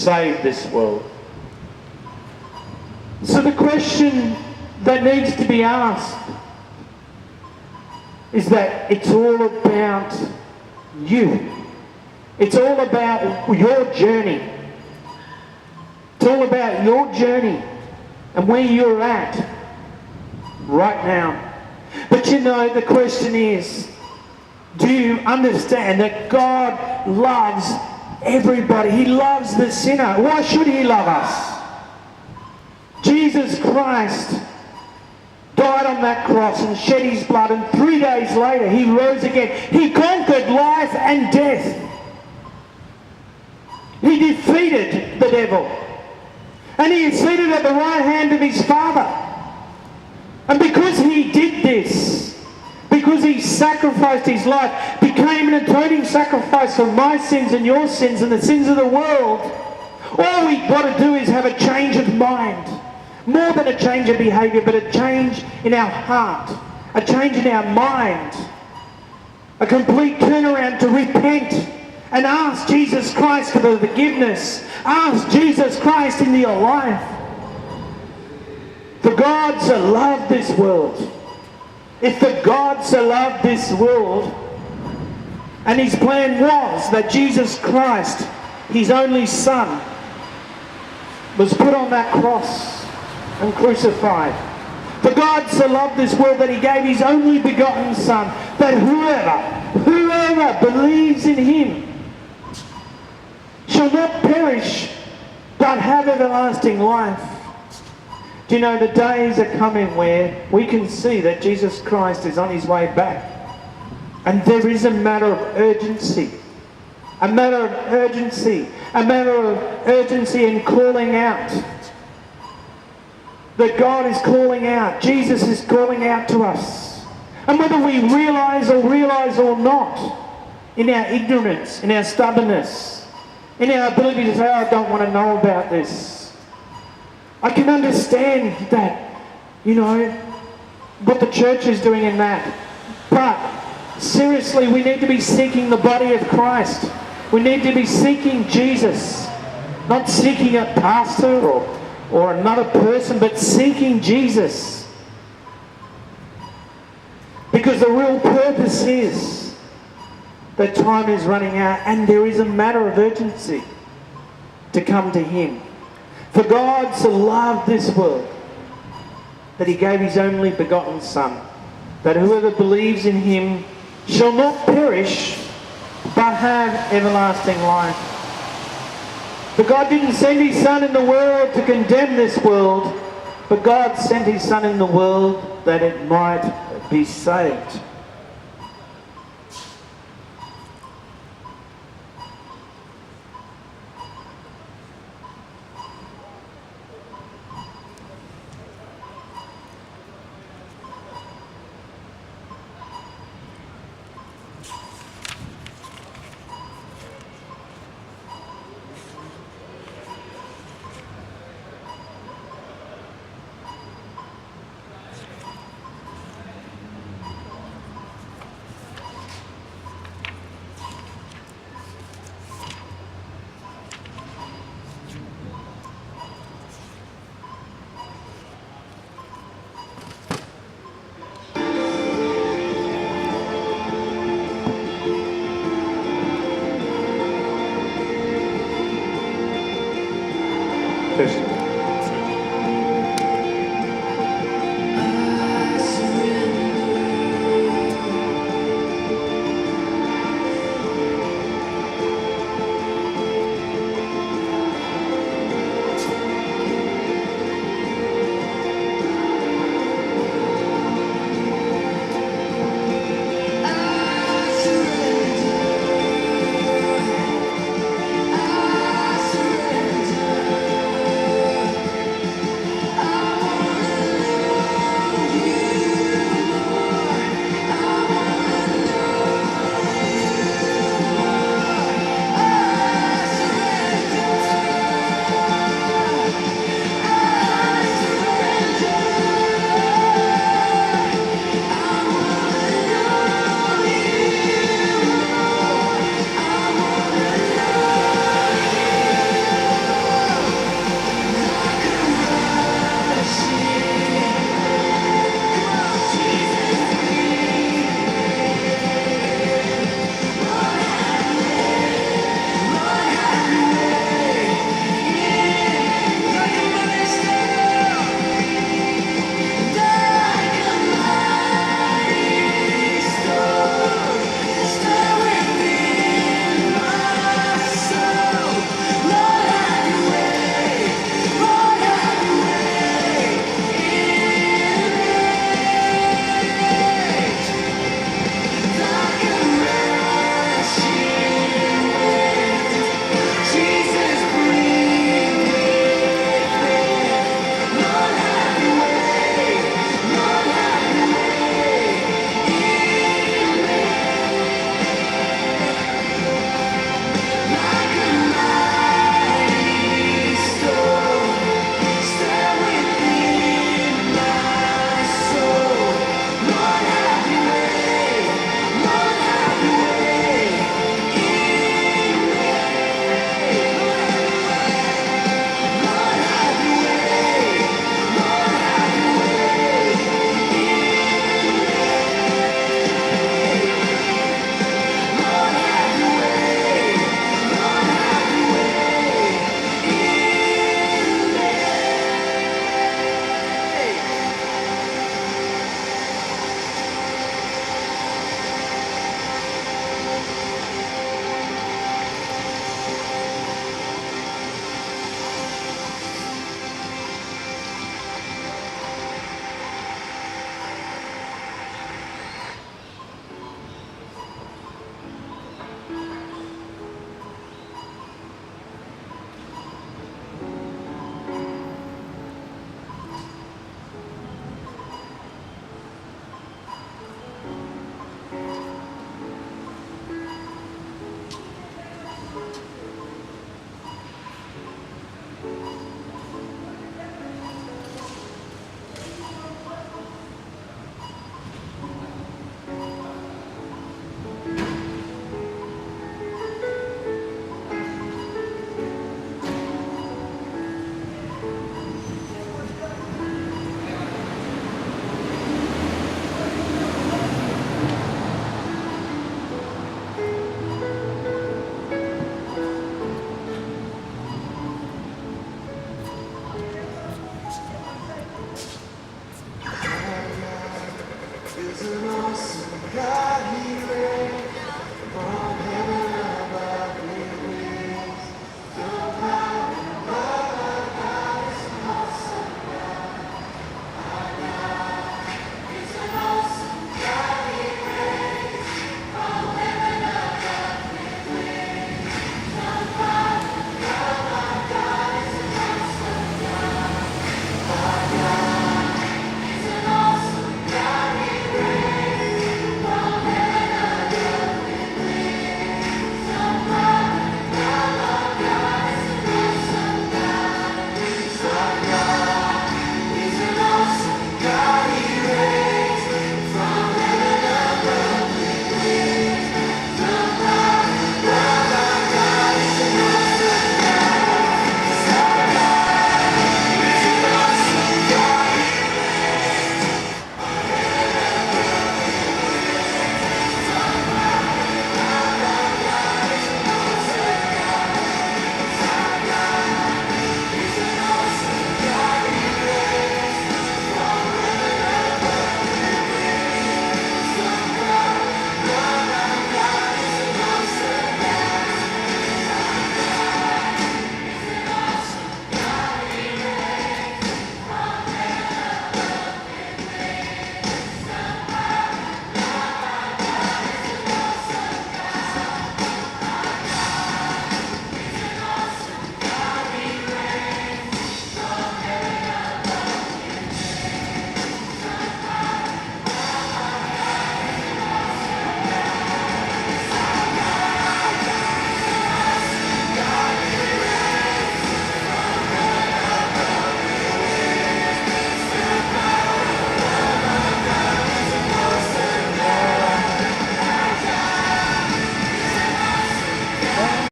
save this world. So the question that needs to be asked is that it's all about you. It's all about your journey. It's all about your journey and where you're at right now. But you know, the question is, do you understand that God loves everybody? He loves the sinner. Why should He love us? Jesus Christ died on that cross and shed His blood, and 3 days later He rose again. He conquered life and death. He defeated the devil. And He is seated at the right hand of His Father. And because He did this, because He sacrificed His life, became an atoning sacrifice for my sins and your sins and the sins of the world, all we've got to do is have a change of mind. More than a change of behaviour, but a change in our heart, a change in our mind, a complete turnaround to repent and ask Jesus Christ for the forgiveness. Ask Jesus Christ into your life. For God so loved this world. If the God so loved this world, and His plan was that Jesus Christ, His only Son, was put on that cross and crucified. For God so loved this world that He gave His only begotten Son, that whoever believes in Him shall not perish, but have everlasting life. Do you know, the days are coming where we can see that Jesus Christ is on His way back. And there is a matter of urgency. A matter of urgency. A matter of urgency in calling out. That God is calling out. Jesus is calling out to us. And whether we realise or not, in our ignorance, in our stubbornness, in our ability to say, I don't want to know about this. I can understand that, you know, what the church is doing in that. But seriously, we need to be seeking the body of Christ. We need to be seeking Jesus. Not seeking a pastor or another person, but seeking Jesus. Because the real purpose is that time is running out and there is a matter of urgency to come to Him. For God so loved this world that He gave His only begotten Son, that whoever believes in Him shall not perish but have everlasting life. For God didn't send His Son in the world to condemn this world, but God sent His Son in the world that it might be saved. Test.